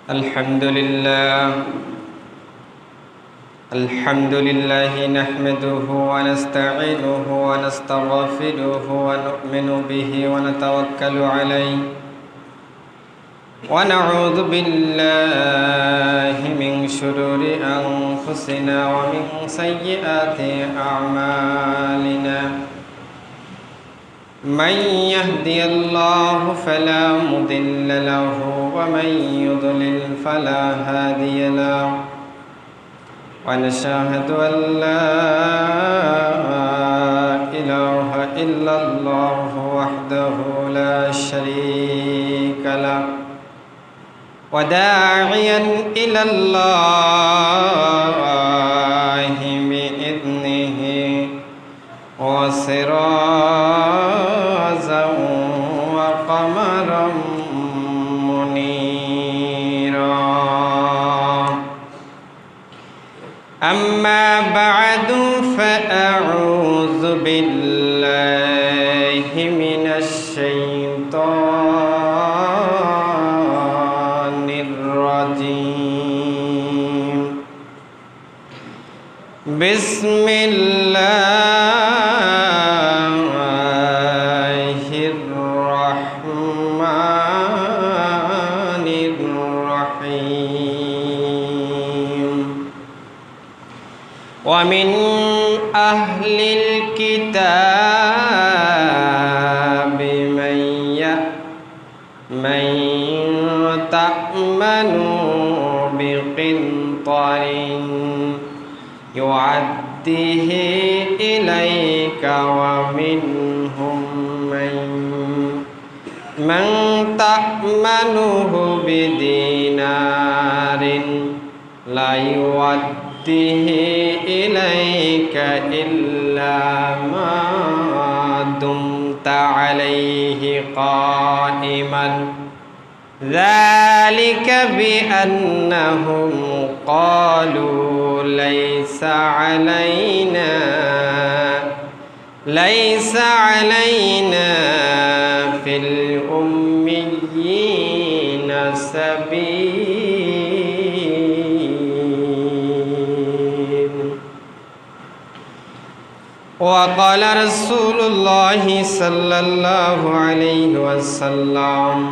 الحمد لله نحمده ونستعينه ونستغفره ونؤمن به ونتوكل عليه ونعوذ بالله من شرور أنفسنا ومن سيئات أعمالنا من يهدي الله فلا مضل له ومن يضلل فلا هادي له ونشهد أن لا إله إلا الله وحده لا شريك له وداعيا إلى الله بإذنه وسراجا وقمرا منيرا أما بعد فأعوذ بالله من الشيطان الرجيم بسم الله الرحمن الرحيم ومن أهل الكتاب من تأمن بقنطر يعده إليك ومنهم من تأمنه بدينار لا يعده إليك إلا ما دمت عليه قائما ذلك بأنهم قالوا ليس علينا في الأميين سبيل وقال رسول الله صلى الله عليه وسلم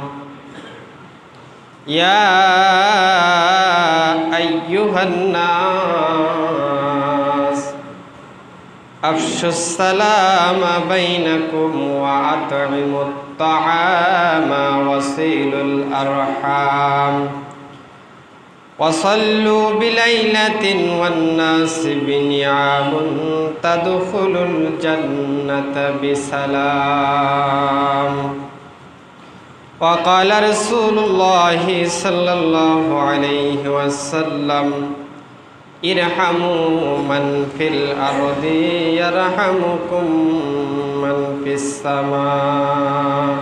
يا أيها الناس أفشوا السلام بينكم وأطعموا الطعام وصلوا الأرحام وصلوا بليلة والناس بنيام تدخلوا الجنة بسلام وقال رسول الله صلى الله عليه وسلم ارحموا من في الأرض يرحمكم من في السماء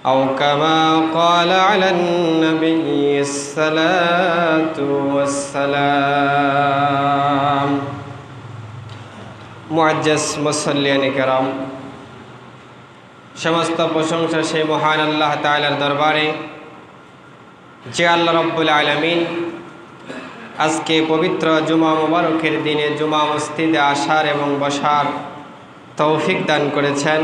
أو كما قال على النبي الصلاة والسلام মুআজ্জাজ মুসল্লিয়ান কিরাম সমস্ত প্রশংসা সেই মহান আল্লাহ তাআলার দরবারে যে আল্লাহ রাব্বুল আলামিন আজকে পবিত্র জুমা মুবারকের দিনে জুমা মসজিদে আসার এবং বসার তৌফিক দান করেছেন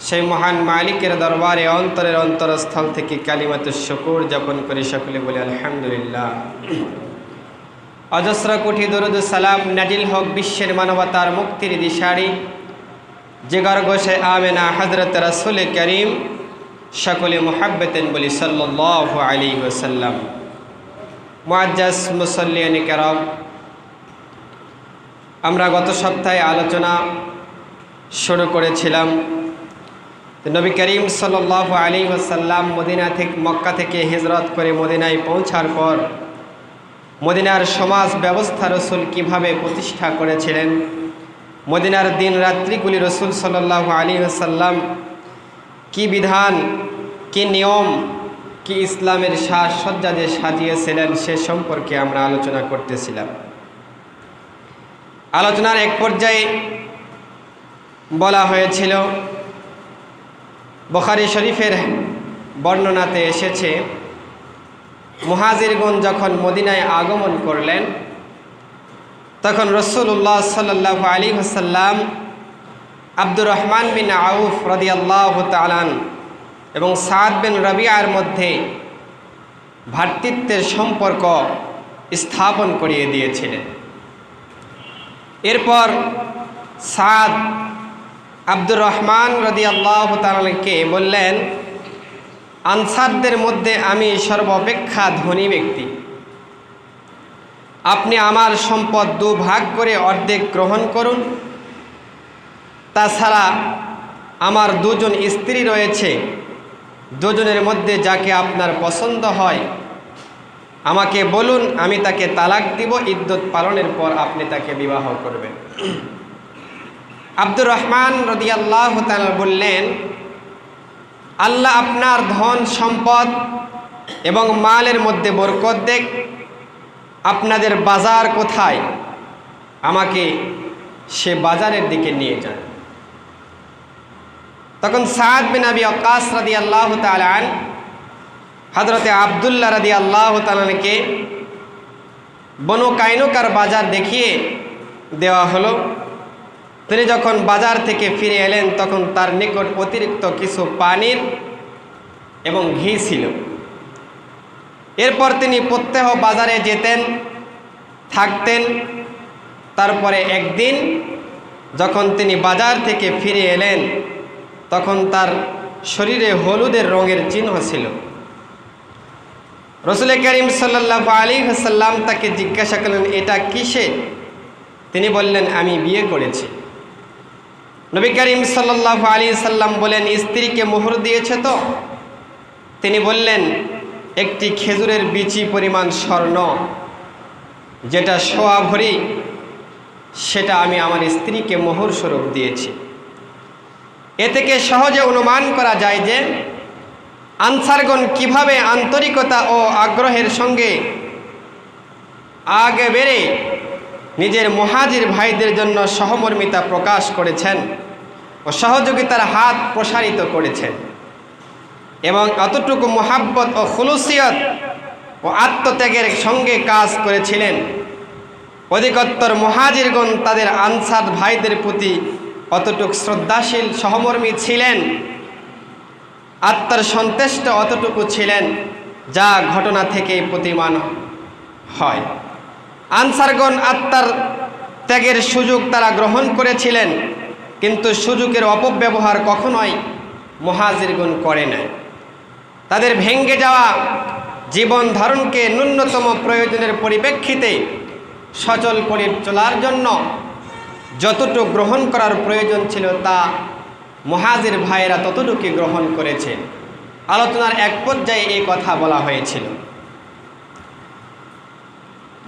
সেই মহান মালিকের দরবারে অন্তরের অন্তরস্থল থেকে কালিমাতুশ শুকর যাপন করে সকলে বলি আলহামদুলিল্লাহ। অজস্র কোটি দরুদ সালাম নাজিল হোক বিশ্বের মানবতার মুক্তির দিশারি জিগর গোশে আমেনা হযরত রাসূল করিম সকলে মুহাব্বতেন বলি সাল্লাল্লাহু আলাইহি ওয়াসাল্লাম। মুআজ্জাজ মুসল্লিয়ান কিরাম, আমরা গত সপ্তাহে আলোচনা শুরু করেছিলাম নবী করিম সাল্লাল্লাহু আলাইহি ওয়াসাল্লাম মক্কা থেকে হিজরত করে মদিনায় পৌঁছার পর মদিনার সমাজ ব্যবস্থা রাসূল কিভাবে প্রতিষ্ঠা করেছিলেন, মদিনার দিন রাত্রিগুলি রাসূল সাল্লাল্লাহু আলাইহি ওয়াসাল্লাম কি বিধান, কি নিয়ম, কি ইসলামের সাজসজ্জা যে সাজিয়েছিলেন সে সম্পর্কে আমরা আলোচনা করতেছিলাম। আলোচনার এক পর্যায়ে বলা হয়েছিল, বুখারী শরীফের বর্ণনাতে এসেছে মুহাজিরগণ যখন মদিনায় আগমন করলেন, তখন রাসূলুল্লাহ সাল্লাল্লাহু আলাইহি ওয়াসাল্লাম আব্দুর রহমান বিন আউফ রাদিয়াল্লাহু তাআলা এবং সাদ বিন রাবিয়ার মধ্যে ভ্রাতৃত্বের সম্পর্ক স্থাপন করিয়ে দিয়েছিলেন। এরপর সাদ আব্দুর রহমান রাদিয়াল্লাহু তাআলাকে বললেন, আনসারদের মধ্যে আমি সর্বাপেক্ষা ধনী ব্যক্তি, আপনি আমার সম্পদ দুভাগ করে অর্ধেক গ্রহণ করুন। তাছাড়া আমার দুজন স্ত্রী রয়েছে, দুজনের মধ্যে যাকে আপনার পছন্দ হয় আমাকে বলুন, আমি তাকে তালাক দিব, ইদ্যত পালনের পর আপনি তাকে বিবাহ করবেন। আব্দুর রহমান রাদিয়াল্লাহু তাআলা বললেন, আল্লাহ আপনার ধন সম্পদ এবং মালের মধ্যে বরকত দেখ, আপনাদের বাজার কোথায়, আমাকে সে বাজারের দিকে নিয়ে যান। তখন সাদ বিন আবি ওয়াক্কাস রাদিয়াল্লাহু তাআলা আনহু হযরতে আব্দুল্লাহ রাদিয়াল্লাহু তাআলাকে বনু কাইনুকার বাজার দেখিয়ে দেওয়া হলো। তিনি যখন বাজার থেকে ফিরে এলেন, তখন তার নিকট অতিরিক্ত কিছু পানির এবং ঘি ছিল। এরপর তিনি প্রত্যহ বাজারে যেতেন, থাকতেন। তারপরে একদিন যখন তিনি বাজার থেকে ফিরে এলেন, তখন তার শরীরে হলুদের রঙের চিহ্ন ছিল। রাসূল করিম সাল্লাল্লাহু আলাইহি ওয়াসাল্লাম তাকে জিজ্ঞাসা করলেন, এটা কিসে? তিনি বললেন, আমি বিয়ে করেছি। নবী করিম সাল্লাল্লাহু আলাইহি ওয়াসাল্লাম বলেন, স্ত্রীকে মোহর দিয়েছে তো? তিনি বললেন, একটি খেজুরের বিচি পরিমাণ স্বর্ণ, যেটা সোয়া ভরি, সেটা আমি আমার স্ত্রীকে মোহর স্বরূপ দিয়েছি। এ থেকে সহজে অনুমান করা যায় যে আনসারগণ কিভাবে আন্তরিকতা ও আগ্রহের সঙ্গে আগে বেড়ে নিজের মুহাজির ভাইদের জন্য সহমর্মিতা প্রকাশ করেছেন ও সহযোগিতার হাত প্রসারিত করেছেন, এবং এতটুকু মুহাব্বত ও খুলুসিয়ত ও আত্মত্যাগের সঙ্গে কাজ করেছিলেন। অধিকতর মুহাজিরগণ তাদের আনসার ভাইদের প্রতি অতটুকু শ্রদ্ধাশীল সহমর্মী ছিলেন, আত্মার সন্তুষ্ট অতটুকু ছিলেন, যা ঘটনা থেকে প্রতীয়মান হয়। আনসারগণ আত্মার ত্যাগের সুযোগ তারা গ্রহণ করেছিলেন, কিন্তু সুযোগের অপব্যবহার কখনোই মুহাজিরগণ করে নাই। তাদের ভেঙে যাওয়া জীবন ধারণকে ন্যূনতম প্রয়োজনের পরিপ্রেক্ষিতে সচল করে চলার জন্য যতটুকু গ্রহণ করার প্রয়োজন ছিল, তা মুহাজির ভাইয়েরা ততটুকু গ্রহণ করেছে। আলোচনার এক পর্যায়ে এই কথা বলা হয়েছিল।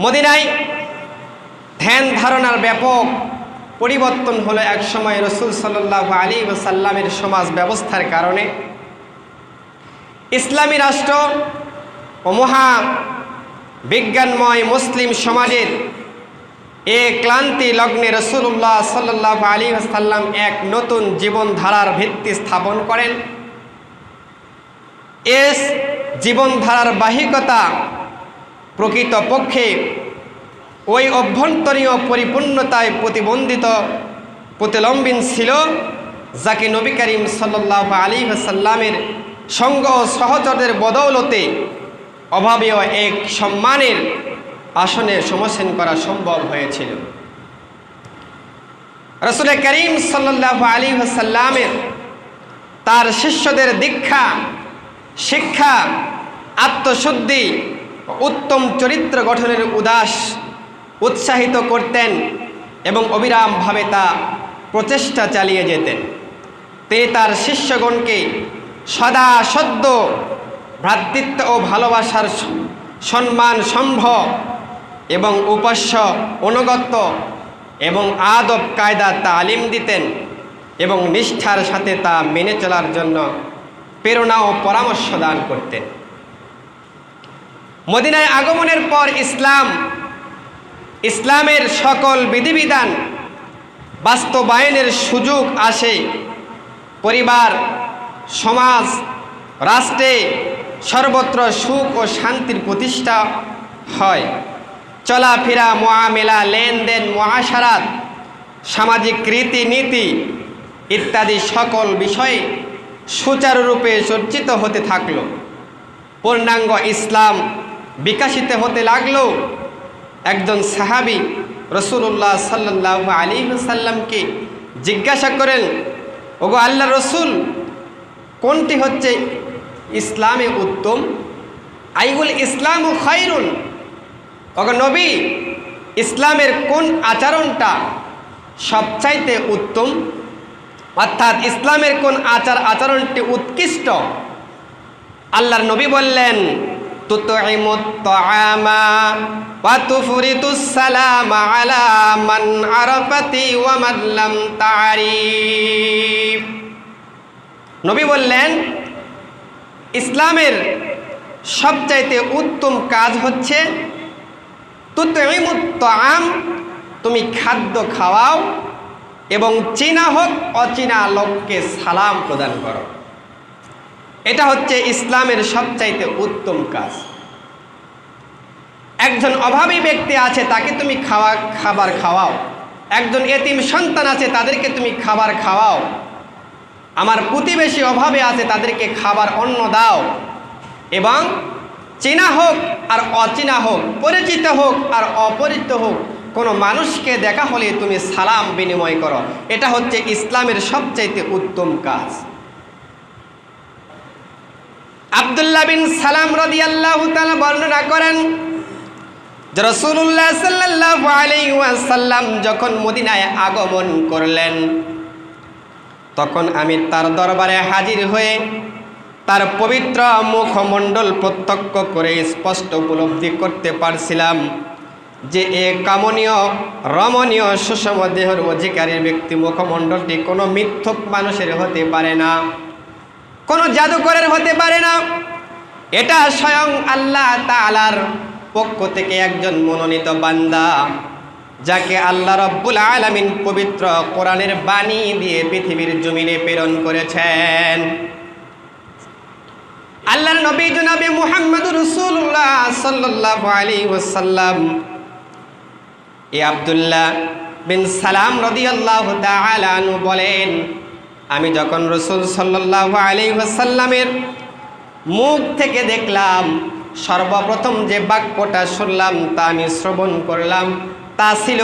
মদিনায় ধ্যান ধারণার ব্যাপক পরিবর্তন হলো এক সময় রাসূল সাল্লাল্লাহু আলাইহি ওয়াসাল্লামের সমাজ ব্যবস্থার কারণে। ইসলামী রাষ্ট্র ও মহা বিজ্ঞানময় মুসলিম সমাজের এই ক্লান্তি লগ্নে রাসূলুল্লাহ সাল্লাল্লাহু আলাইহি ওয়াসাল্লাম এক নতুন জীবনধারার ভিত্তি স্থাপন করেন। এস জীবনধারার বাহিকতা প্রকৃতপক্ষে ওই অভ্যন্তরীণ পরিপূর্ণতায় প্রতিলম্বিন ছিল, যাকে নবী করিম সাল্লাল্লাহু আলাইহি ওয়াসাল্লামের সঙ্গ ও সহচরদের বদৌলতে অভাবীয় এক সম্মানের আসনে সমসীন করা সম্ভব হয়েছিল। রাসূল করিম সাল্লাল্লাহু আলাইহি ওয়াসাল্লামের তার শিষ্যদের দীক্ষা, শিক্ষা, আত্মশুদ্ধি, উত্তম চরিত্র গঠনের উৎসাহিত করতেন এবং অবিরামভাবে তা প্রচেষ্টা চালিয়ে যেতেন। তিনি তার শিষ্যগণকে সদা সদ্য ভ্রাতৃত্ব ও ভালোবাসার সম্মান সম্ভব এবং উপাস্য অনুগত্য এবং আদব কায়দা তালিম দিতেন এবং নিষ্ঠার সাথে তা মেনে চলার জন্য প্রেরণা ও পরামর্শ দান করতেন। মদিনায় আগমনের পর ইসলামের সকল বিধিবিধান বাস্তবায়নের সুযোগ আসে। পরিবার, সমাজ, রাষ্ট্রে সর্বত্র সুখ ও শান্তির প্রতিষ্ঠা হয়। চলাফেরা, মুআমেলা, লেনদেন, মুআশারাত, সামাজিক রীতিনীতি ইত্যাদি সকল বিষয়ে সুচারুরূপে চর্চিত হতে থাকলো। পূর্ণাঙ্গ ইসলাম বিকশিত হতে লাগলো। একজন সাহাবী রাসূলুল্লাহ সাল্লাল্লাহু আলাইহি ওয়াসাল্লামকে জিজ্ঞাসা করেন, ওগো আল্লাহর রাসূল, কোনটি হচ্ছে ইসলামে উত্তম? আইউল ইসলামু খায়রুন, ওগো নবী, ইসলামের কোন আচরণটা সবচাইতে উত্তম? অর্থাৎ ইসলামের কোন আচরণটি উৎকৃষ্ট? আল্লাহর নবী বললেন, তুতঈমুত তাআমা ওয়া তুফরিতুস সালামা আলা মান আরাফাতি ওয়া মান লাম তারিফ। নবী বললেন, ইসলামের সবচাইতে উত্তম কাজ হচ্ছে তুতঈমুত তাআম, তুমি খাদ্য খাওয়াও এবং চেনা হোক অচেনা লোককে সালাম প্রদান করো। এটা হচ্ছে ইসলামের সবচাইতে উত্তম কাজ। একজন অভাবী ব্যক্তি আছে, তাকে তুমি খাবার খাওয়াও। একজন এতিম সন্তান আছে, তাদেরকে তুমি খাবার খাওয়াও। আমার প্রতিবেশী অভাবে আছে, তাদেরকে খাবার অন্ন দাও। এবং চেনা হোক আর অচেনা হোক, পরিচিত হোক আর অপরিচিত হোক, কোনো মানুষকে দেখা হলে তুমি সালাম বিনিময় করো। এটা হচ্ছে ইসলামের সবচাইতে উত্তম কাজ। আব্দুল্লাহ বিন সালাম রাদিয়াল্লাহু তাআলা বর্ণনা করেন যে রাসূলুল্লাহ সাল্লাল্লাহু আলাইহি ওয়াসাল্লাম যখন মদিনায় আগমন করলেন, তখন আমি তার দরবারে হাজির হয়ে তার পবিত্র মুখমণ্ডল প্রত্যক্ষ করে স্পষ্ট উপলব্ধি করতে পারছিলাম যে এ কামনীয়, রমণীয়, সুষম দেহের অধিকারী ব্যক্তি মুখমণ্ডলটি কোনো মিথ্যক মানুষের হতে পারে না, কোনো জাদুকরের হতে পারে না। এটা স্বয়ং আল্লাহ তাআলার পক্ষ থেকে একজন মনোনীত বান্দা, যাকে আল্লাহ রাব্বুল আলামিন পবিত্র কোরআনের বাণী দিয়ে পৃথিবীর জমিনে প্রেরণ করেছেন। আল্লাহর নবী জনাবে মুহাম্মদুর রাসূলুল্লাহ সাল্লাল্লাহু আলাইহি ওয়াসাল্লাম এই আব্দুল্লাহ বিন সালাম রাদিয়াল্লাহু তাআলা আনহু বলেন, আমি যখন রাসূল সাল্লাল্লাহু আলাইহি ওয়াসাল্লামের মুখ থেকে দেখলাম, সর্বপ্রথম যে বাক্যটা শুনলাম তা আমি শ্রবণ করলাম, তা ছিল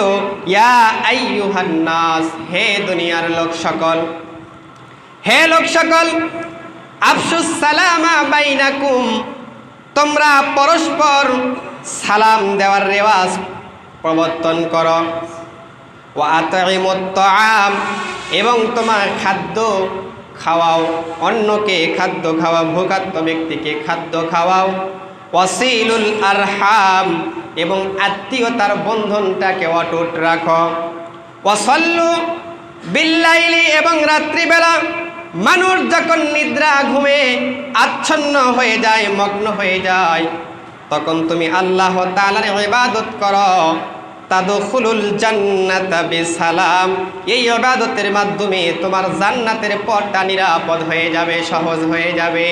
ইয়া আইয়ুহান নাস, হে দুনিয়ার লোক সকল, হে লোক সকল, আফসুস সালামা বাইনাকুম, তোমরা পরস্পর সালাম দেওয়ার রেওয়াজ প্রবর্তন করো। ওয়া আতঈমুত তাআম, এবং তোমার খাদ্য খাওয়াও, অন্যকে খাদ্য খাওয়াও, ভোগাত্ম ব্যক্তিকে খাদ্য খাওয়াও। ওয়াসিলুল আরহাম, এবং আত্মীয়তার বন্ধনটাকে অটুট রাখো। ওয়াসাল্লু বিল্লাইলি, এবং রাত্রিবেলা মানুষ যখন নিদ্রা ঘুমে আচ্ছন্ন হয়ে যায়, মগ্ন হয়ে যায়, তখন তুমি আল্লাহ তাআলার ইবাদত করো। তাদখুলুল জান্নাতা বিসালাম, এই ইবাদতের মাধ্যমে তোমার জান্নাতের পথটা নিরাপদ হয়ে যাবে, সহজ হয়ে যাবে।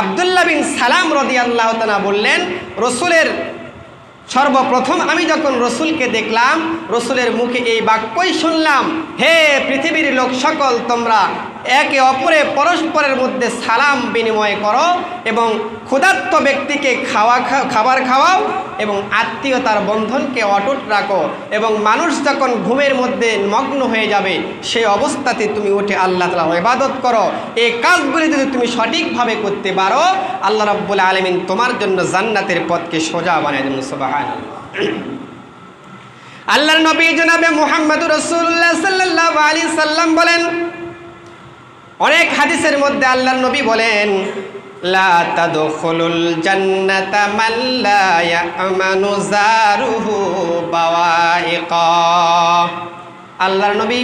আব্দুল্লাহ বিন সালাম রাদিয়াল্লাহু তাআলা বললেন, রসুলের সর্বপ্রথম আমি যখন রসুলকে দেখলাম, রসুলের মুখে এই বাক্যই শুনলাম, হে পৃথিবীর লোক সকল, তোমরা একে অপরে পরস্পরের মধ্যে সালাম বিনিময় করো এবং ক্ষুধার্ত ব্যক্তিকে খাবার খাওয়াও এবং আত্মীয়তার বন্ধনকে অটুট রাখো। এবং মানুষ যখন ঘুমের মধ্যে মগ্ন হয়ে যাবে, সেই অবস্থাতে তুমি উঠে আল্লাহ তাআলার ইবাদত করো। এই কাজগুলি যদি তুমি সঠিকভাবে করতে পারো, আল্লাহ রাব্বুল আলামিন তোমার জন্য জান্নাতের পথকে সোজা বানিয়ে দেবেন। সুবহানাল্লাহ। আল্লাহর নবী জনাবে মুহাম্মদুর রাসূলুল্লাহ সাল্লাল্লাহু আলাইহি সাল্লাম বলেন, অনেক হাদিসের মধ্যে আল্লাহর নবী বলেন, লা তাদখুলুল জান্নাতা মান লা ইয়ামানু জারুহু বাওয়াইকা। আল্লাহর নবী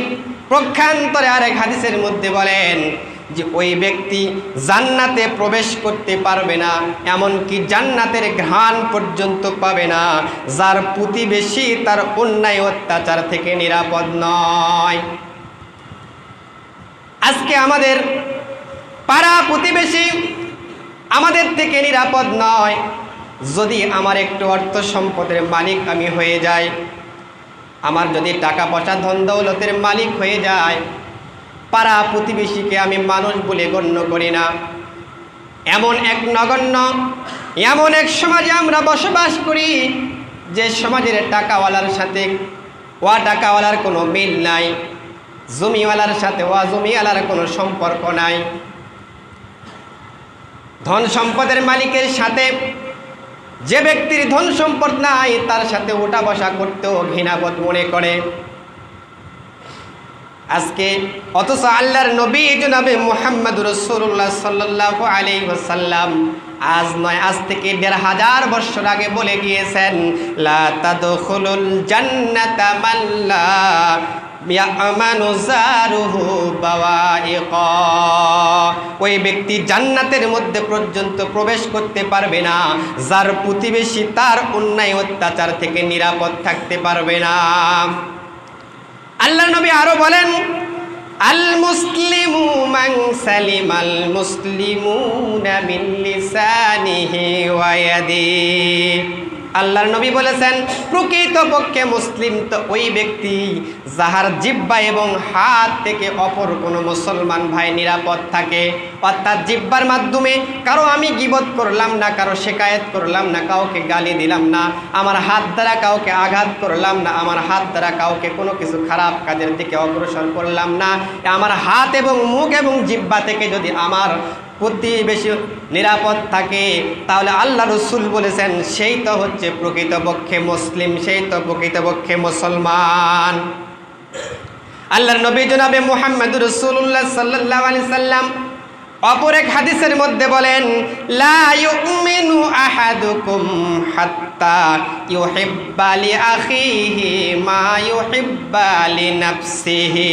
প্রক্ষান্তরে আরেক হাদিসের মধ্যে বলেন যে ওই ব্যক্তি জান্নাতে প্রবেশ করতে পারবে না, এমনকি জান্নাতের ঘ্রাণ পর্যন্ত পাবে না, যার প্রতিবেশী তার অন্যায় অত্যাচার থেকে নিরাপদ নয়। আজকে আমাদের পাড়া প্রতিবেশী আমাদের থেকে নিরাপদ নয়। যদি আমার একটু অর্থ সম্পদের মালিক আমি হয়ে যাই, আমার যদি টাকা পয়সা ধন দৌলতের মালিক হয়ে যায়, পাড়া প্রতিবেশীকে আমি মানুষ বলে গণ্য করি না। এমন এক নগণ্য, এমন এক সমাজে আমরা বসবাস করি যে সমাজের টাকাওয়ালার সাথে টাকাওয়ালার কোনো মিল নাই, জমিওয়ালার সাথে জমিওয়ালার কোনো সম্পর্ক নাই, ধন সম্পদের মালিকের সাথে যে ব্যক্তির ধন সম্পদ নাই তার সাথে ওঠা বসা করতেও ঘৃণাবোধ মনে করে। আজকে অথচ আল্লাহর নবী জনাবে মুহাম্মদ রাসূলুল্লাহ সাল্লাল্লাহু আলাইহি ওয়াসাল্লাম আজ নয়, আজ থেকে ১৫০০ বছর আগে বলে গিয়েছেন, লা তাদখুলুল জান্নাতা মান লা ইয়ামানু জারুহু বাওয়াইকা। ওই ব্যক্তি জান্নাতের মধ্যে পর্যন্ত প্রবেশ করতে পারবে না যার প্রতিবেশী তার অন্যায় অত্যাচার থেকে নিরাপদ থাকতে পারবে না। আল্লাহ নবী আরো বলেন, আল মুসলিমু মান সালিমাল মুসলিমুনা মিন লিসানিহি ওয়া ইয়াদিহি। আল্লাহর নবী বলেছেন, প্রকৃতপক্ষে মুসলিম তো ওই ব্যক্তি যাহার জিহ্বা এবং হাত থেকে অপর কোনো মুসলমান ভাই নিরাপদ থাকে। অর্থাৎ জিহ্বার মাধ্যমে কারো আমি গীবত করলাম না, কারো শিকায়েত করলাম না, কাউকে গালি দিলাম না, আমার হাত দ্বারা কাউকে আঘাত করলাম না, আমার হাত দ্বারা কাউকে কোনো কিছু খারাপ কাজের দিকে অগ্রসর করলাম না। আমার হাত এবং মুখ এবং জিহ্বা থেকে যদি আমার প্রতিবেশী নিরাপদ থাকে, তাহলে আল্লাহ রসুল বলেছেন সেই তো হচ্ছে প্রকৃতপক্ষে মুসলিম, সেই তো প্রকৃতপক্ষে মুসলমান। আল্লাহর নবী জনাবে মুহাম্মদ রাসূলুল্লাহ সাল্লাল্লাহু আলাইহি সাল্লাম অপর এক হাদিসের মধ্যে বলেন, লা ইউমিনু আহাদুকুম হাত্তা ইউহিব্বা লি আখিহি মা ইউহিব্বা লি নাফসিহি।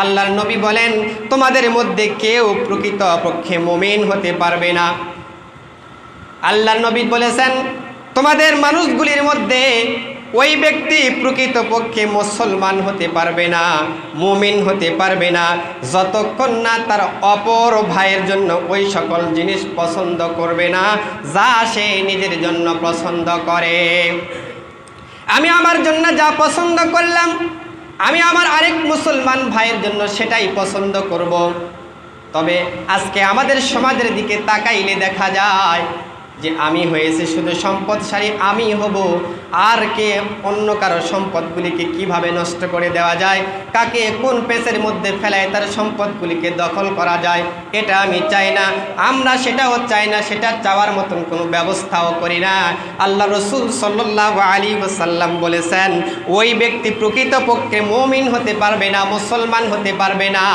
আল্লাহর নবী বলেন, তোমাদের মধ্যে কেউ প্রকৃতপক্ষে মুমিন হতে পারবে না। আল্লাহর নবী বলেছেন, তোমাদের মানুষগুলির মধ্যে ওই ব্যক্তি প্রকৃতপক্ষে মুসলমান হতে পারবে না, মুমিন হতে পারবে না, যতক্ষণ না তার অপর ভাইয়ের জন্য ওই সকল জিনিস পছন্দ করবে না যা সে নিজের জন্য পছন্দ করে। আমি আমার জন্য যা পছন্দ করলাম, আমি আমার আরেক মুসলমান ভাইয়ের জন্য সেটাই পছন্দ করব। তবে আজকে আমাদের সমাজের দিকে তাকাইলে দেখা যায় যে আমি হয়েছে শুধু সম্পদশালী আমি হব, আর কে অন্য কারো সম্পদগুলিকে কিভাবে নষ্ট করে দেওয়া যায়, কাকে কোন পেছের মধ্যে ফেলায় তার সম্পদগুলিকে দখল করা যায়, এটা আমি চাই না। আমরা সেটাও চাই না, সেটা চাওয়ার মতন কোনো ব্যবস্থাও করি না। আল্লাহ রসুল সাল্লাল্লাহু আলাইহি ওয়াসাল্লাম বলেছেন, ওই ব্যক্তি প্রকৃতপক্ষে মুমিন হতে পারবে না, মুসলমান হতে পারবে না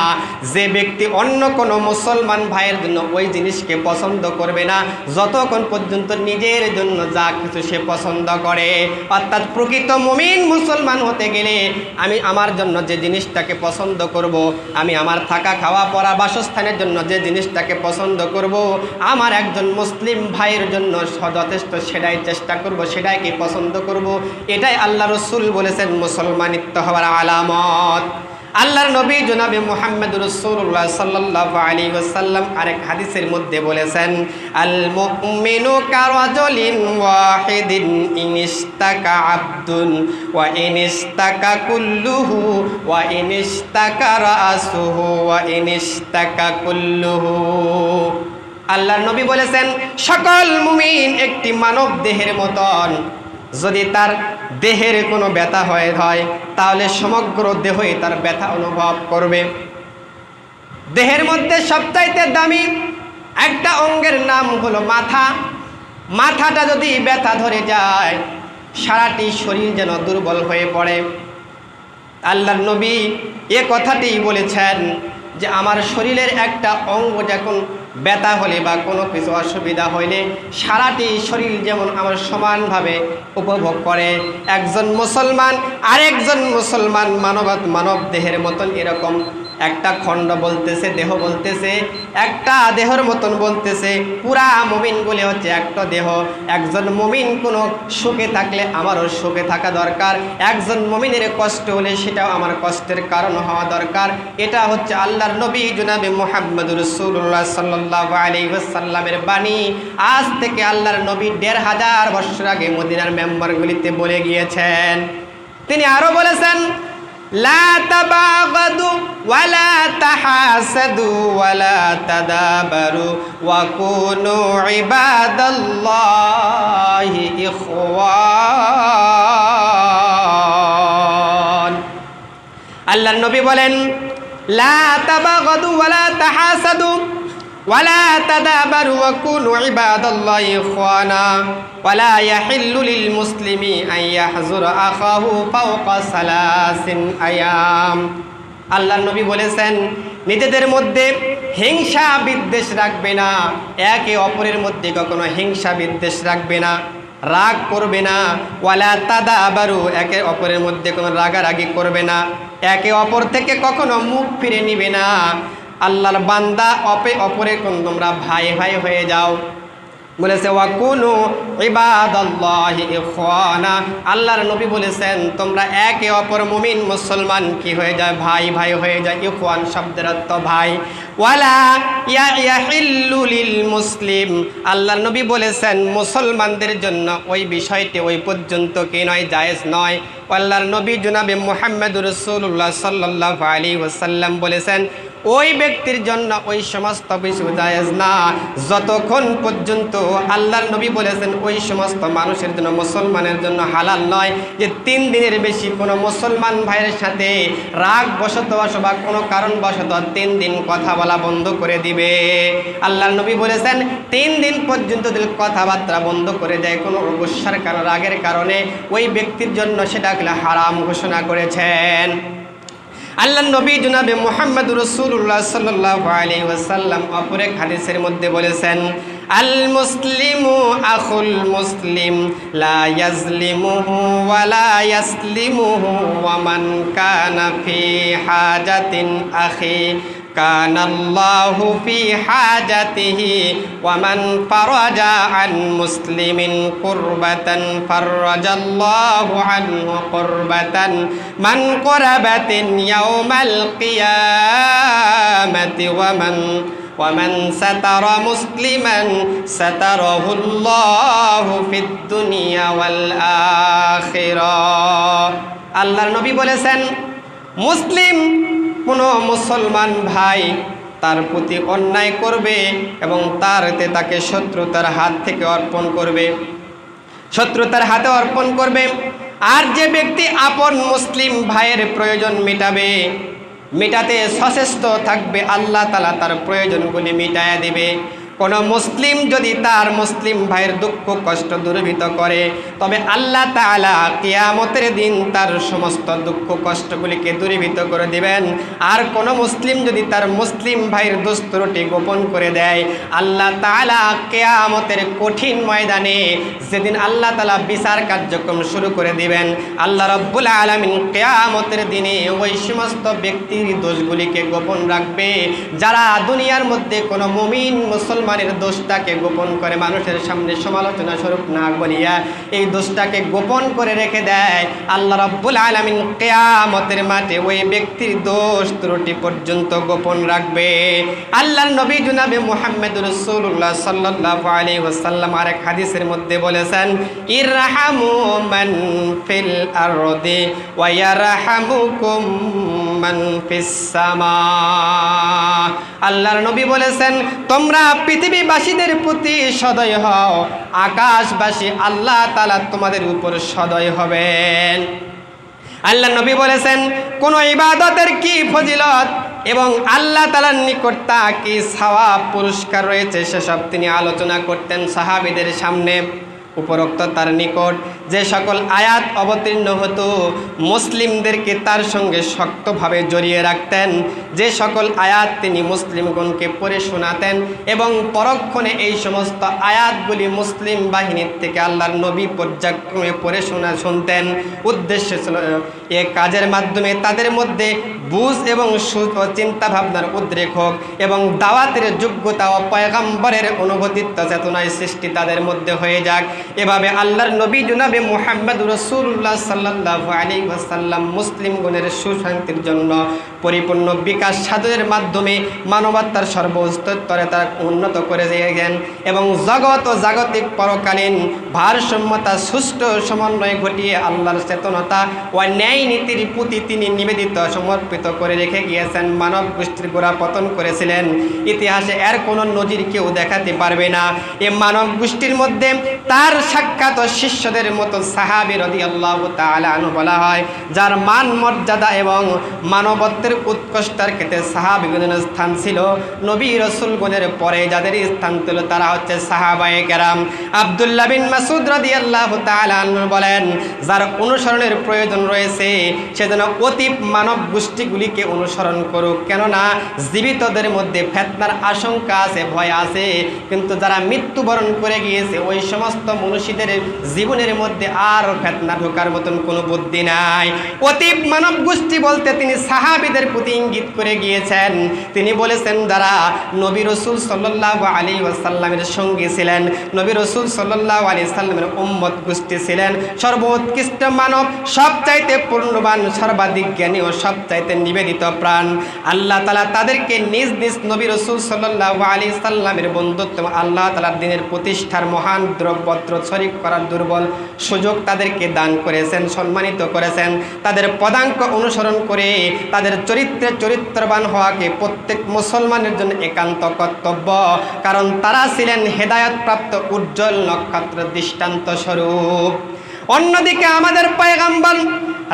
যে ব্যক্তি অন্য কোনো মুসলমান ভাইয়ের জন্য ওই জিনিসকে পছন্দ করবে না যতক্ষণ পর্যন্ত নিজের জন্য যা কিছু সে পছন্দ করে। অর্থাৎ প্রকৃত মুমিন মুসলমান হতে গেলে আমি আমার জন্য যে জিনিসটাকে পছন্দ করব, আমি আমার থাকা খাওয়া পরা বাসস্থানের জন্য যে জিনিসটাকে পছন্দ করব, আমার একজন মুসলিম ভাইয়ের জন্য যথেষ্ট সেটাই চেষ্টা করব, সেটাইকে পছন্দ করব। এটাই আল্লাহ রসুল বলেছেন মুসলমানিত্ব হওয়ার আলামত। আল্লাহর নবী জনাবে মুহাম্মদ রাসূলুল্লাহ সাল্লাল্লাহু আলাইহি ওয়াসাল্লাম আরেক হাদিসের মধ্যে বলেছেন, আল মুমিনু কারাজুলিন ওয়াহিদিন ইনিস্তাকা আবদুন ওয়া ইনিস্তাকা কুল্লুহু ওয়া ইনিস্তাকা রাসুহু ওয়া ইনিস্তাকা কুল্লুহু। আল্লাহর নবী বলেছেন, সকল মুমিন একটি মানব দেহের মতন। যদি তার দেহের কোনো ব্যথা হয় তাহলে সমগ্র দেহই তার ব্যথা অনুভব করবে। দেহের মধ্যে সবচাইতে দামি একটা অঙ্গের নাম হলো মাথা। মাথাটা যদি ব্যথা ধরে যায় সারাটি শরীর যেন দুর্বল হয়ে পড়ে। আল্লাহর নবী এ কথাটি বলেছেন যে আমার শরীরের একটা অঙ্গ যখন ব্যথা হলে বা কোনো কিছু অসুবিধা হইলে সারাটি শরীর যেমন আমার সমানভাবে উপভোগ করে, একজন মুসলমান আরেকজন মুসলমান মানব দেহের মতন এরকম একটা খণ্ড বলতেছে, দেহ বলতেছে, একটা দেহর মতন বলতেছে। পুরা মুমিনগুলি হচ্ছে একটা দেহ। একজন মুমিন কোনো সুখে থাকলে আমারও সুখে থাকা দরকার, একজন মুমিনের কষ্ট হলে সেটাও আমার কষ্টের কারণ হওয়া দরকার। এটা হচ্ছে আল্লাহর নবী জনাবে মুহাম্মদুর রাসূলুল্লাহ সাল্লাল্লাহু আলাইহি ওয়াসাল্লামের বাণী। আজ থেকে আল্লাহর নবী ১৫০০ বছর আগে মদিনার মেম্বারগুলিতে বলে গিয়েছেন। তিনি আরো বলেছেন, লা তাবাগাদু ওয়ালা তাহাসাদু ওয়ালা তাদাবারু ওয়া কুনু ইবাদাল্লাহি ইখওয়ান। আল্লাহর নবী বলেন, লা তাবাগাদু ওয়ালা তাহাসাদু ওয়ালা তাদাবারু ওয়া কুনু ইবাদাল্লাহি ইখওয়ানা ওয়ালা ইয়াহিল্লু লিল মুসলিমি আন ইয়াহযুরা আখাহু ফাওকা সালাসিন আয়াম। আল্লাহর নবী বলেছেন, নিজেদের মধ্যে হিংসা বিদ্বেষ রাখবে না, একে অপরের মধ্যে কখনো হিংসা বিদ্বেষ রাখবে না, রাগ করবে না। ওয়ালা তাদাবারু, একে অপরের মধ্যে কোনো রাগারাগি করবে না, একে অপর থেকে কখনো মুখ ফিরে নিবে না। আল্লাহর বান্দা অপরে কোন তোমরা ভাই ভাই হয়ে যাও। বলেছে ওয়া কুনু ইবাদাল্লাহি ইখওয়ানা। আল্লাহর নবী বলেছেন, তোমরা একে অপর মুমিন মুসলমান কি হয়ে যায়, ভাই ভাই হয়ে যায়। ইখওয়ান শব্দের অর্থ ভাই। ওয়ালা ইয়াহিল্লু লিল মুসলিম। আল্লাহর নবী বলেছেন, মুসলমানদের জন্য ওই বিষয়টি ওই পর্যন্ত কি নয়, জায়েজ নয়। আল্লাহর নবী জনাবে মুহাম্মদুর রাসূলুল্লাহ সাল্লাল্লাহু আলাইহি ওয়াসাল্লাম বলেছেন, ওই ব্যক্তির জন্য ওই সমস্ত কিছু জায়েজ না যতক্ষণ পর্যন্ত, আল্লাহর নবী বলেছেন, ওই সমস্ত মানুষের জন্য, মুসলমানের জন্য হালাল নয় যে 3 দিনের বেশি কোনো মুসলমান ভাইয়ের সাথে রাগ বশত অথবা কোনো কারণবশত 3 দিন কথা বলা বন্ধ করে দিবে। আল্লাহর নবী বলেছেন, 3 দিন পর্যন্ত যদি কথাবার্তা বন্ধ করে দেয় কোনো গুসার কারণ, রাগের কারণে, ওই ব্যক্তির জন্য সেটা হারাম ঘোষণা করেছেন। আল্লাহর নবী জনাবে মুহাম্মদুর রাসূলুল্লাহ সাল্লাল্লাহু আলাইহি ওয়াসাল্লাম অপর এক হাদিসের মধ্যে বলেছেন, আল মুসলিমু আখুল মুসলিম লা ইয়াজলিমুহু ওয়া লা ইয়াসলিমুহু ওয়া মান কানা ফি হাজাতিন আখি কানাল্লাহু ফি হাজাতিহি ওয়া মান ফারাজা আন মুসলিমিন কুরবাতান ফারাজাল্লাহু আনহু কুরবাতান মান কুরবাতিন ইয়াউমাল কিয়ামাতি ওয়া মান সাতারা মুসলিমান সাতারাহুল্লাহু ফিদ দুনিয়া ওয়াল আখিরাহ। আল্লাহর নবী বলেছেন, মুসলিম কোনো মুসলমান ভাই তার প্রতি অন্যায় করবে এবং তাকে শত্রুতার হাত থেকে অর্পণ করবে, শত্রুতার হাতে অর্পণ করবে। আর যে ব্যক্তি আপন মুসলিম ভাইয়ের প্রয়োজন মেটাতে সচেষ্ট থাকবে, আল্লাহ তাআলা তার প্রয়োজনগুলি মিটায়া দেবে। কোনো মুসলিম যদি তার মুসলিম ভাইয়ের দুঃখ কষ্ট দূরীভূত করে, তবে আল্লাহ তাআলা কিয়ামতের দিন তার সমস্ত দুঃখ কষ্টগুলিকে দূরীভূত করে দিবেন। আর কোনো মুসলিম যদি তার মুসলিম ভাইয়ের দোষ ত্রুটি গোপন করে দেয়, আল্লাহ তাআলা কিয়ামতের কঠিন ময়দানে, যেদিন আল্লাহ তাআলা বিচার কার্যক্রম শুরু করে দিবেন, আল্লাহ রাব্বুল আলামিন কিয়ামতের দিনে ওই সমস্ত ব্যক্তির দোষগুলিকে গোপন রাখবে যারা দুনিয়ার মধ্যে কোনো মুমিন মুসলমান দোষটাকে গোপন করে, মানুষের সামনে সমালোচনা স্বরূপ না বলিয়া এই দোষটাকে গোপন করে রেখে দেয়। আল্লাহ রাব্বুল আলামিন কিয়ামতের মাঠে ওই ব্যক্তির দোষ ত্রুটি পর্যন্ত গোপন রাখবে। আল্লাহর নবী জনাবে মুহাম্মদুর রাসূলুল্লাহ সাল্লাল্লাহু আলাইহি ওয়াসাল্লাম আরেক হাদিসের মধ্যে বলেছেন, ইরহামু মান ফিল আরদি ওয়া ইয়ারহামুকুম মান ফিস সামা। আল্লাহর নবী বলেছেন, তোমরা পৃথিবীবাসীদের প্রতি সদয় হও, আকাশবাসী আল্লাহ তাআলা তোমাদের উপর সদয় হবেন। আল্লাহর নবী বলেছেন, কোন ইবাদতের কি ফজিলত এবং আল্লাহ তাআলার নিকট তা কি সওয়াব পুরস্কার রয়েছে সেসব তিনি আলোচনা করতেন সাহাবীদের সামনে। উপরোক্ত তার নিকট যে সকল আয়াত অবতীর্ণ হতো, মুসলিমদেরকে তার সঙ্গে শক্তভাবে জড়িয়ে রাখতেন। যে সকল আয়াত তিনি মুসলিমগণকে পড়ে শোনাতেন এবং পরক্ষণে এই সমস্ত আয়াতগুলি মুসলিম বাহিনীর থেকে আল্লাহর নবী পর্যায়ক্রমে পড়ে শুনতেন। উদ্দেশ্য ছিল এ কাজের মাধ্যমে তাদের মধ্যে বুঝ এবং চিন্তা ভাবনার উদ্রেক হোক এবং দাওয়াতের যোগ্যতা ও পয়গম্বরের অনুভূতিত্ব চেতনায় সৃষ্টি তাদের মধ্যে হয়ে যাক। এভাবে আল্লাহর নবী জনাবে মুহাম্মদ রাসূলুল্লাহ সাল্লাল্লাহু আলাইহি ওয়াসাল্লাম মুসলিমগণের সুশান্তির জন্য পরিপূর্ণ বিকাশ সাধনের মাধ্যমে মানবতার সর্বস্তরে তারা উন্নত করে দিয়েছেন এবং জগৎ ও জাগতিক পরকালীন ভারসাম্যতা সুষ্ঠু সমন্বয় ঘটিয়ে আল্লাহর চেতনতা ও ন্যায় নীতির প্রতি তিনি নিবেদিত সমর্পিত করে রেখে গিয়েছেন। মানব গোষ্ঠীর গোড়া পতন করেছিলেন, ইতিহাসে এর কোনো নজির কেউ দেখাতে পারবে না। এ মানব গোষ্ঠীর মধ্যে তার সাক্ষাৎ শিষ্যদের মতো সাহাবী রাদিয়াল্লাহু তাআলা আনহু বলা হয়, যার মান মর্যাদা এবং মানবত্বের উৎকর্ষতার ক্ষেত্রে সাহাবীগণের স্থান ছিল নবী রাসূলগণের পরে যাদের স্থান ছিল তারা হচ্ছে সাহাবায়ে কেরাম। আব্দুল্লাহ বিন মাসউদ রাদিয়াল্লাহু তাআলা আনহু বলেন, যার অনুসরণের প্রয়োজন রয়েছে সে যেন অতীত মানব গোষ্ঠীগুলিকে অনুসরণ করুক, কেননা জীবিতদের মধ্যে ফিতনার আশঙ্কা আছে, ভয় আছে, কিন্তু যারা মৃত্যুবরণ করে গিয়েছে ওই সমস্ত মনীষীদের জীবনের মধ্যে আর ফিতনা ঢোকার মতন কোনো বুদ্ধি নাই। অতীত মানব গোষ্ঠী বলতে তিনি সাহাবীদের প্রতি ইঙ্গিত করে গিয়েছেন। তিনি বলেছেন, যারা নবী রাসূল সাল্লাল্লাহু আলাইহি ওয়াসাল্লামের সঙ্গী ছিলেন, নবী রাসূল সাল্লাল্লাহু আলাইহি সাল্লামের উম্মত গোষ্ঠী ছিলেন, সর্বোৎকৃষ্ট মানব, সবচাইতে পূর্ণবান, সর্বাধিক জ্ঞানী ও সবচাইতে নিবেদিত প্রাণ। আল্লাহ তাআলা তাদেরকে নিজ নিজ নবী রাসূল সাল্লাল্লাহু আলাইহি সাল্লামের বন্ধুত্ব, আল্লাহ তাআলার দ্বীনের প্রতিষ্ঠার মহান দ্রব্যত্র শরীক করার দুর্বল সুযোগ তাদেরকে দান করেছেন, সম্মানিত করেছেন। তাদের পদাঙ্ক অনুসরণ করে তাদের চরিত্রে চরিত্রবান হওয়াকে প্রত্যেক মুসলমানের জন্য একান্ত কর্তব্য, কারণ তারা ছিলেন হেদায়েতপ্রাপ্ত উজ্জ্বল নক্ষত্র দৃষ্টান্ত স্বরূপ। অন্যদিকে আমাদের পয়গম্বর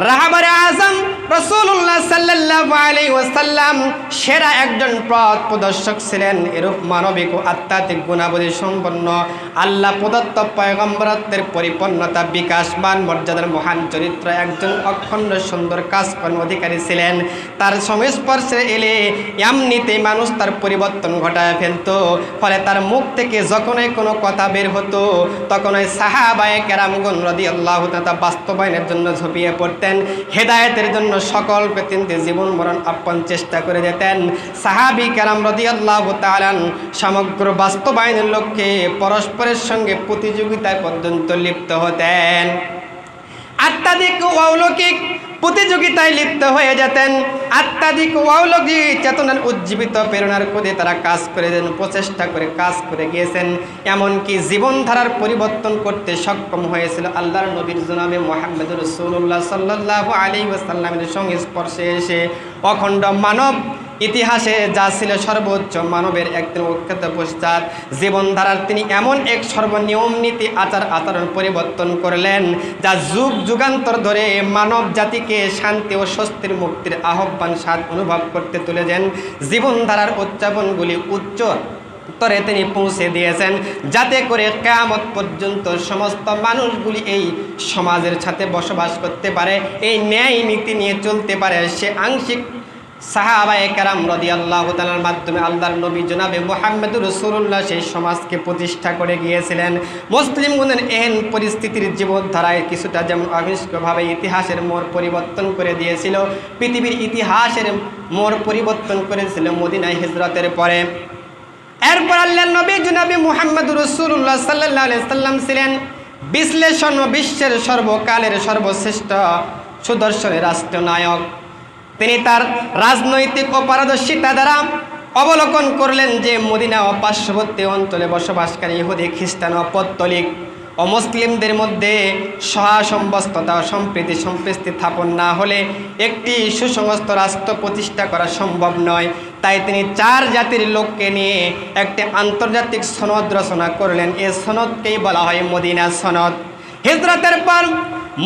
রাহবারে আযম রাসূলুল্লাহ সাল্লাল্লাহু আলাইহি ওয়াসাল্লাম সেরা একজন পথ প্রদর্শক ছিলেন। এরূপ মানবিক ও আধ্যাত্মিক গুণাবলী সম্পন্ন আল্লাহ প্রদত্ত পয়গম্বরত্বের পরিপূর্ণতা, বিকাশ, মান মর্যাদার মহান চরিত্র, একজন অখণ্ড সুন্দর কাজকর্ম অধিকারী ছিলেন। তার সংস্পর্শে এলে এমনিতেই মানুষ তার পরিবর্তন ঘটায় ফেলত। ফলে তার মুখ থেকে যখনই কোনো কথা বের হতো তখনই সাহাবায়ে কেরামগণ রাদিয়াল্লাহু তাআলা বাস্তবায়নের জন্য ঝাঁপিয়ে পড়তেন। হেদায়েতের জন্য সকল ব্যক্তিদের জীবন মরণ আপন চেষ্টা করে যেতেন। সাহাবী কেরাম রাদিয়াল্লাহু তাআলা সমগ্র বাস্তবায়নের লক্ষ্যে পরস্পরের সঙ্গে প্রতিযোগিতায় পর্যন্ত লিপ্ত হতেন। আত্মাধিক অলৌকিক প্রতিযোগিতায় লিপ্ত হয়ে যেতেন। আত্মাধিক অলৌকিক চেতনার উজ্জীবিত প্রেরণার কোদে তারা কাজ করে দেন, প্রচেষ্টা করে কাজ করে গিয়েছেন। এমনকি জীবনধারার পরিবর্তন করতে সক্ষম হয়েছিল আল্লাহর নবীর জনাবে মুহাম্মদ রাসূলুল্লাহ সাল্লাল্লাহু আলাইহি ওয়াসাল্লামের সংস্পর্শে এসে অখণ্ড মানব ইতিহাসে যা ছিল সর্বোচ্চ মানবের একদিন অখ্যাত পশ্চাৎ জীবনধারার তিনি এমন এক সর্বনিয়ম নীতি আচরণ পরিবর্তন করলেন যা যুগ যুগান্তর ধরে মানব জাতিকে শান্তি ও স্বস্তির মুক্তির আহ্বান স্বাদ অনুভব করতে তুলেছেন। জীবনধারার উচ্চাপনগুলি উচ্চ তরে তিনি পৌঁছে দিয়েছেন, যাতে করে কিয়ামত পর্যন্ত সমস্ত মানুষগুলি এই সমাজের সাথে বসবাস করতে পারে, এই ন্যায় নীতি নিয়ে চলতে পারে। সে আংশিক সাহাবায়ে কেরাম রাদিয়াল্লাহু তাআলার মাধ্যমে আল্লাহর নবী জনাবে মুহাম্মদুর রাসূলুল্লাহ সেই সমাজকে প্রতিষ্ঠা করে গিয়েছিলেন। মুসলিমগণের এহেন পরিস্থিতির জীবনধারায় কিছুটা যেমন আবিষ্কৃতভাবে ইতিহাসের মোড় পরিবর্তন করে দিয়েছিল, পৃথিবীর ইতিহাসের মোড় পরিবর্তন করেছিল মদিনায় হিজরতের পরে। এরপর আল্লাহর নবী জনাবে মুহাম্মদুর রাসূলুল্লাহ সাল্লাল্লাহু আলাইহি সাল্লাম ছিলেন বিশ্লেষণ ও বিশ্বের সর্বকালের সর্বশ্রেষ্ঠ সুদর্শনের রাষ্ট্রনায়ক। তিনি তার রাজনৈতিক ও পারদর্শিতা দ্বারা অবলোকন করলেন যে মদিনা ও পার্শ্ববর্তী অঞ্চলে বসবাসকারী ইহুদি, খ্রিস্টান ও পৌত্তলিক ও মুসলিমদের মধ্যে সহাসম্বস্ততা ও সম্প্রীতি স্থাপন না হলে একটি সুসংস্থ রাষ্ট্র প্রতিষ্ঠা করা সম্ভব নয়। তাই তিনি 4 জাতির লোককে নিয়ে একটি আন্তর্জাতিক সনদ রচনা করলেন। এই সনদকেই বলা হয় মদিনা সনদ। হিজরতের পর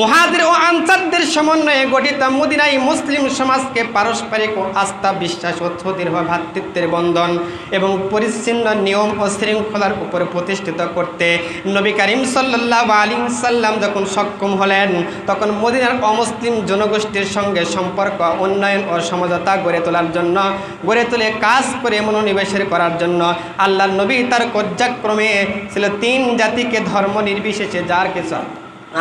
মুহাজির ও আনসারদের সমন্বয়ে গঠিত মদিনায় মুসলিম সমাজকে পারস্পরিক ও আস্থা, বিশ্বাস ও সুদৃঢ় ভ্রাতৃত্বের বন্ধন এবং পরিচ্ছন্ন নিয়ম ও শৃঙ্খলার উপর প্রতিষ্ঠিত করতে নবী করিম সাল্লাল্লাহু আলাইহি ওয়াসাল্লাম যখন সক্ষম হলেন, তখন মদিনার অমুসলিম জনগোষ্ঠীর সঙ্গে সম্পর্ক, উন্নয়ন ও সমঝোতা গড়ে তুলে কাজ করে মনোনিবেশের করার জন্য আল্লাহর নবী তার কার্যক্রমে ছিল 3 জাতিকে ধর্ম নির্বিশেষে যার কিছু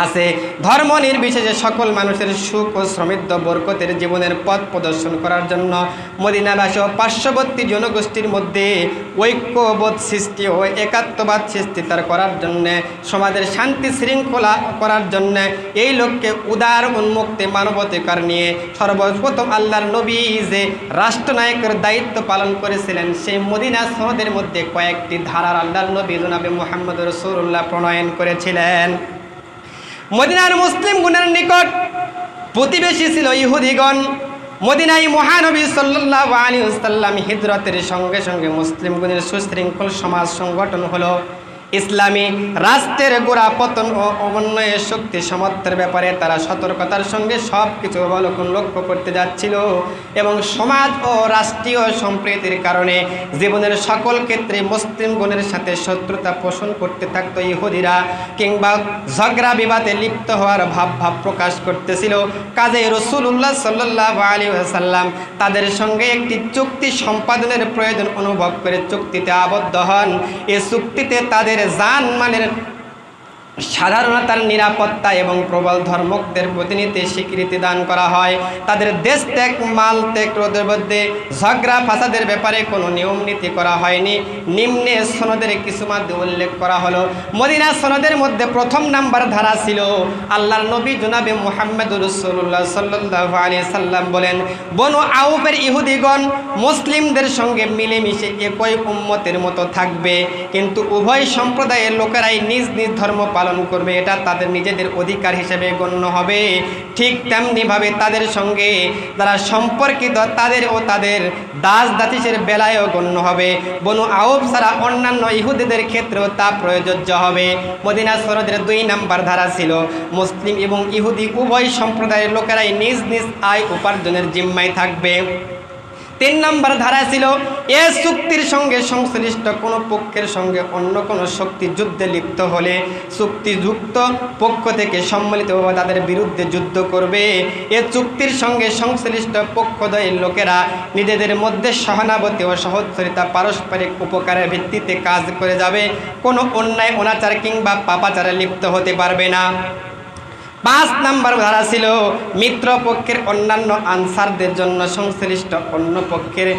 আছে। ধর্ম নির্বিশেষে সকল মানুষের সুখ ও সমৃদ্ধ বরকতের জীবনের পথ প্রদর্শন করার জন্য মদিনাবাসী ও পার্শ্ববর্তী জনগোষ্ঠীর মধ্যে ঐক্যবোধ সৃষ্টি ও একাত্মবাদ সৃষ্টি করার জন্যে, সমাজের শান্তি শৃঙ্খলা করার জন্যে, এই লক্ষ্যে উদার উন্মুক্ত মানবাধিকার নিয়ে সর্বপ্রথম আল্লাহর নবী যে রাষ্ট্রনায়কের দায়িত্ব পালন করেছিলেন, সেই মদিনা সনদের মধ্যে কয়েকটি ধারার আল্লাহর নবী জনাবে মুহাম্মদ রাসূলুল্লাহ প্রণয়ন করেছিলেন। মদিনার মুসলিমগণের নিকট প্রতিবেশী ছিল ইহুদিগণ। মদিনায় মহানবী সাল্লাল্লাহু আলাইহি ওয়াসাল্লাম হিজরতের সঙ্গে সঙ্গে মুসলিমগণের সুশৃঙ্খল সমাজ সংগঠন হলো। ইসলামী রাষ্ট্রের গোড়া পতন ও অবনয়ের শক্তি সামর্থ্যের ব্যাপারে তারা সতর্কতার সঙ্গে সব কিছু অবলোকন লক্ষ্য করতে যাচ্ছিল এবং সমাজ ও রাষ্ট্রীয় সম্প্রীতির কারণে জীবনের সকল ক্ষেত্রে মুসলিমগণের সাথে শত্রুতা পোষণ করতে থাকতো ইহুদিরা, কিংবা ঝগড়া বিবাদে লিপ্ত হওয়ার ভাব প্রকাশ করতেছিল। কাজে রাসূলুল্লাহ সাল্লাল্লাহু আলাইহি ওয়াসাল্লাম তাদের সঙ্গে একটি চুক্তি সম্পাদনের প্রয়োজন অনুভব করে চুক্তিতে আবদ্ধ হন। এই চুক্তিতে তাদের জানমালের সাধারণতার নিরাপত্তা এবং প্রবল ধর্মকদের প্রতিনিধি স্বীকৃতি দান করা হয়। তাদের দেশ ত্যাগ, মাল ত্যাগ রোধের মধ্যে ঝগড়া ফাসাদের ব্যাপারে কোনো নিয়ম নীতি করা হয়নি। নিম্নে সনদের কিছু মধ্যে উল্লেখ করা হলো। মদিনা সনদের মধ্যে প্রথম নাম্বার ধারা ছিল, আল্লাহর নবী জনাবে মুহাম্মদ রাসূলুল্লাহ সাল্লাল্লাহু আলাইহি সাল্লাম বলেন, বনু আউফের ইহুদিগণ মুসলিমদের সঙ্গে মিলেমিশে একই উম্মতের মতো থাকবে, কিন্তু উভয় সম্প্রদায়ের লোকেরাই নিজ নিজ ধর্ম পালন করবে, এটা তাদের নিজেদের অধিকার হিসেবে গণ্য হবে। ঠিক তেমনিভাবে তাদের সঙ্গে যারা সম্পর্কিত তাদের ও তাদের দাস দাসীদের বেলায়ও গণ্য হবে। বনু আউফ ছাড়া অন্যান্য ইহুদিদের ক্ষেত্রেও তা প্রযোজ্য হবে। মদিনা সনদের 2 নাম্বার ধারা ছিল, মুসলিম এবং ইহুদি উভয় সম্প্রদায়ের লোকেরাই নিজ নিজ আয় উপার্জনের জিম্মায় থাকবে। 3 নম্বর ধারা ছিল, এ চুক্তির সঙ্গে সংশ্লিষ্ট কোনো পক্ষের সঙ্গে অন্য কোনো শক্তি যুদ্ধে লিপ্ত হলে চুক্তিযুক্ত পক্ষ থেকে সম্মিলিতভাবে তাদের বিরুদ্ধে যুদ্ধ করবে। এ চুক্তির সঙ্গে সংশ্লিষ্ট পক্ষদ্বয়ের লোকেরা নিজেদের মধ্যে সহানুভূতি ও সহযোগিতা পারস্পরিক উপকারের ভিত্তিতে কাজ করে যাবে, কোনো অন্যায় অনাচার কিংবা পাপাচারে লিপ্ত হতে পারবে না। 5 নম্বর ধারা ছিল, মিত্র পক্ষের অন্যান্য আনসারদের জন্য সংশ্লিষ্ট অন্য পক্ষের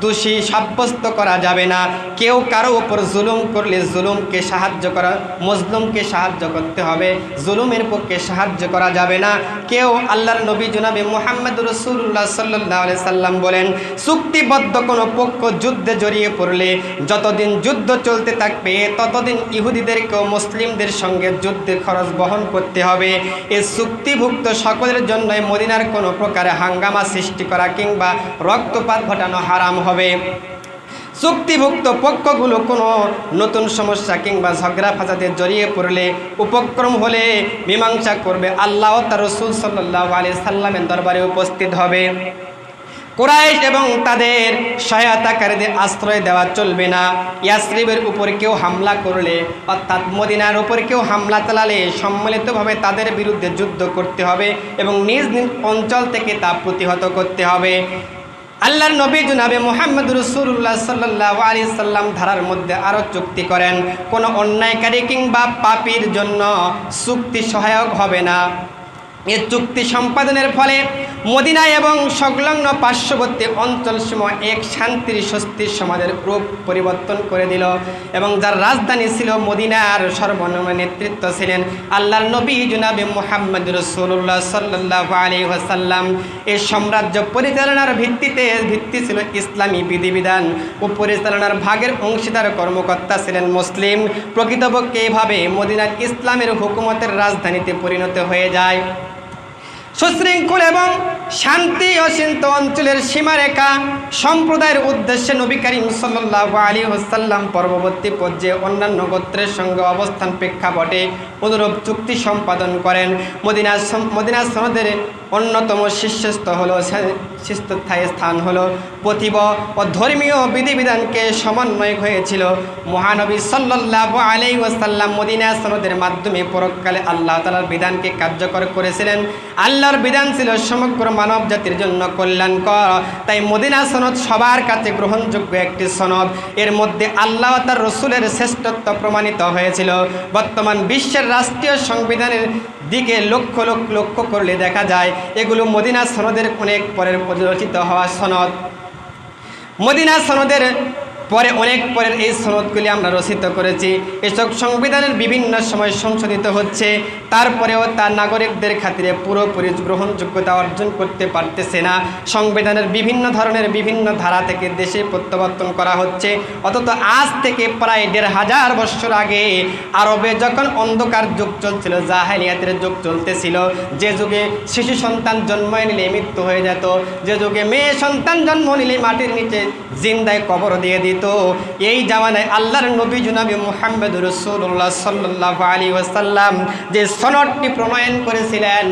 দোষী সাব্যস্ত করা যাবে না। কেউ কারো উপর জুলুম করলে জুলুমকে সাহায্য করা, মজলুমকে সাহায্য করতে হবে, জুলুমের পক্ষে সাহায্য করা যাবে না। কেউ আল্লাহর নবী জনাবে মুহাম্মদ রাসূলুল্লাহ সাল্লাল্লাহু আলাইহি সাল্লাম বলেন, চুক্তিবদ্ধ কোনো পক্ষ যুদ্ধে জড়িয়ে পড়লে যতদিন যুদ্ধ চলতে থাকবে ততদিন ইহুদিদেরকেও মুসলিমদের সঙ্গে যুদ্ধের খরচ বহন করতে হবে। এই চুক্তিভুক্ত সকলের জন্যই মদিনার কোনো প্রকারে হাঙ্গামা সৃষ্টি করা কিংবা রক্তপাত ঘটানো হারাম হবে। চুক্তিভুক্ত পক্ষগুলো কোনো নতুন সমস্যা কিংবা ঝগড়া ফাসাদে জড়িয়ে পড়লে উপক্রম হলে মীমাংসা করবে আল্লাহ ও তার রাসূল সাল্লাল্লাহু আলাইহি সাল্লামের দরবারে উপস্থিত হবে। কুরাইশ এবং তাদের সহায়তাকারীদের আশ্রয় দেওয়া চলবে না। ইয়াসরিবের উপর কেউ হামলা করলে, অর্থাৎ মদিনার উপর কেউ হামলা চালালে সম্মিলিতভাবে তাদের বিরুদ্ধে যুদ্ধ করতে হবে এবং নিজ নিজ অঞ্চল থেকে তা প্রতিহত করতে হবে। আল্লাহর নবী জনাবে মুহাম্মদ রাসূলুল্লাহ সাল্লাল্লাহু আলাইহি সাল্লাম ধারার মধ্যে আরও চুক্তি করেন, কোনো অন্যায়কারী কিংবা পাপীর জন্য চুক্তি সহায়ক হবে না। এ চুক্তি সম্পাদনের ফলে মদিনা এবং সংলগ্ন পার্শ্ববর্তী অঞ্চলসমূহ এক শান্তির স্বস্তির সমাজের রূপ পরিবর্তন করে দিল এবং যার রাজধানী ছিল মদিনার সর্বনিম্ন নেতৃত্ব ছিলেন আল্লাহর নবী জনাবে মুহাম্মদ রাসূলুল্লাহ সাল্লাল্লাহু আলাইহি ওয়াসাল্লাম। এই সাম্রাজ্য পরিচালনার ভিত্তি ছিল ইসলামী বিধিবিধান ও পরিচালনার ভাগের অংশীদার কর্মকর্তা ছিলেন মুসলিম। প্রকৃতপক্ষে এভাবে মদিনার ইসলামের হুকুমতের রাজধানীতে পরিণত হয়ে যায়। সুশৃঙ্খল এবং শান্তি অচিন্ত অঞ্চলের সীমারেখা সম্প্রদায়ের উদ্দেশ্যে নবী করিম সাল্লাল্লাহু আলাইহি ওয়াসাল্লাম পরবর্তী পর্যায়ে অন্যান্য গোত্রের সঙ্গে অবস্থান প্রেক্ষাপটে অনুরূপ চুক্তি সম্পাদন করেন। মদিনা সনদের অন্যতম শীর্ষস্থায়ী স্থান হলো প্রতিভ ও ধর্মীয় বিধিবিধানকে সমন্বয় হয়েছিল। মহানবী সাল্লাল্লাহু আলাইহি ওয়াসাল্লাম মদিনা সনদের মাধ্যমে পরকালে আল্লাহ তাআলার বিধানকে কার্যকর করেছিলেন। আল্লাহর বিধান ছিল সমগ্র মানব জাতির জন্য কল্যাণকর, তাই মদিনা সনদ সবার কাছে গ্রহণযোগ্য একটি সনদ। এর মধ্যে আল্লাহ তার রসুলের শ্রেষ্ঠত্ব প্রমাণিত হয়েছিল। বর্তমান বিশ্বের রাষ্ট্রীয় সংবিধানের দিকে লক্ষ্য করলে দেখা যায় এগুলো মদিনা সনদের অনেক পরের রচিত হওয়া সনদ। মদিনা সনদের পরে অনেক পরের এই সনদগুলি আমরা রচিত করেছি। এসব সংবিধানের বিভিন্ন সময় সংশোধিত হচ্ছে, তারপরেও তার নাগরিকদের খাতিরে পুরোপুরি গ্রহণযোগ্যতা অর্জন করতে পারতেছে না। সংবিধানের বিভিন্ন ধরনের বিভিন্ন ধারা থেকে দেশে প্রত্যাবর্তন করা হচ্ছে। অথচ আজ থেকে প্রায় ১৫০০ বছর আগে আরবে যখন অন্ধকার যুগ চলছিল, জাহেলিয়াতের যুগ চলতেছিল, যে যুগে শিশু সন্তান জন্ম নিলে মৃত্যু হয়ে যেত, যে যুগে মেয়ে সন্তান জন্ম নিলে মাটির নিচে জিন্দায় কবর দিয়ে দিত, এই জামানায় আল্লাহর নবী জনাবে মুহাম্মদ রাসূলুল্লাহ সাল্লাল্লাহু আলাইহি ওয়াসাল্লাম যে সনদটি প্রণয়ন করেছিলেন,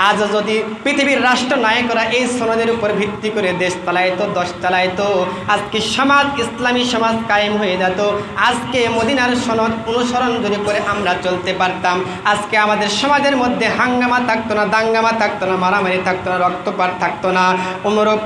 আজ যদি পৃথিবীর রাষ্ট্রনায়করা এই সনদের উপর ভিত্তি করে দেশ চালাইতো, দশ চালাইতো, আজকে সমাজ ইসলামী সমাজ কায়েম হয়ে যেত। আজকে মদিনার সনদ অনুসরণ যদি করে আমরা চলতে পারতাম, আজকে আমাদের সমাজের মধ্যে হাঙ্গামা থাকতো না, দাঙ্গামা থাকতো না, মারামারি থাকতো না, রক্তপাত থাকতো না, অনুরূপ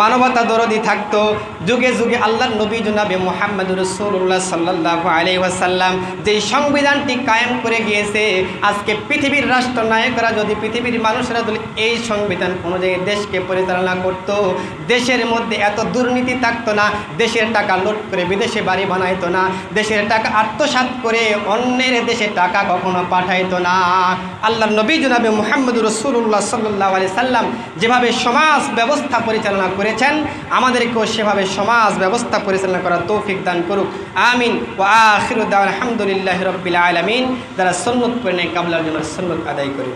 মানবতা দরদি থাকতো। যুগে যুগে আল্লাহর নবী জনাবে মুহাম্মদ রাসূলুল্লাহ সাল্লাল্লাহু আলাইহি ওয়াসাল্লাম যেই সংবিধানটি কায়েম করে গিয়েছে, আজকে পৃথিবীর রাষ্ট্রনায়করা যদি, পৃথিবীর মানুষরা যদি এই সংবিধান অনুযায়ী দেশকে পরিচালনা করত, দেশের মধ্যে এত দুর্নীতি থাকতো না, দেশের টাকা লুট করে বিদেশে বাড়ি বানাইতো না, দেশের টাকা আত্মসাৎ করে অন্যের দেশে টাকা কখনো পাঠাইতো না। আল্লাহর নবী জনাবে মুহাম্মদ রাসূলুল্লাহ সাল্লাল্লাহু আলাইহি সাল্লাম যেভাবে সমাজ ব্যবস্থা পরিচালনা করেছেন, আমাদেরকেও সেভাবে সমাজ ব্যবস্থা পরিচালনা করার তৌফিক দান করুক, আমিন। ওয়া আখিরু দাওয়ানা আলহামদুলিল্লাহি রাব্বিল আলামিন। যারা সুন্নাত পড়ে নাই কাবলার জন্য সুন্নাত আদায় করে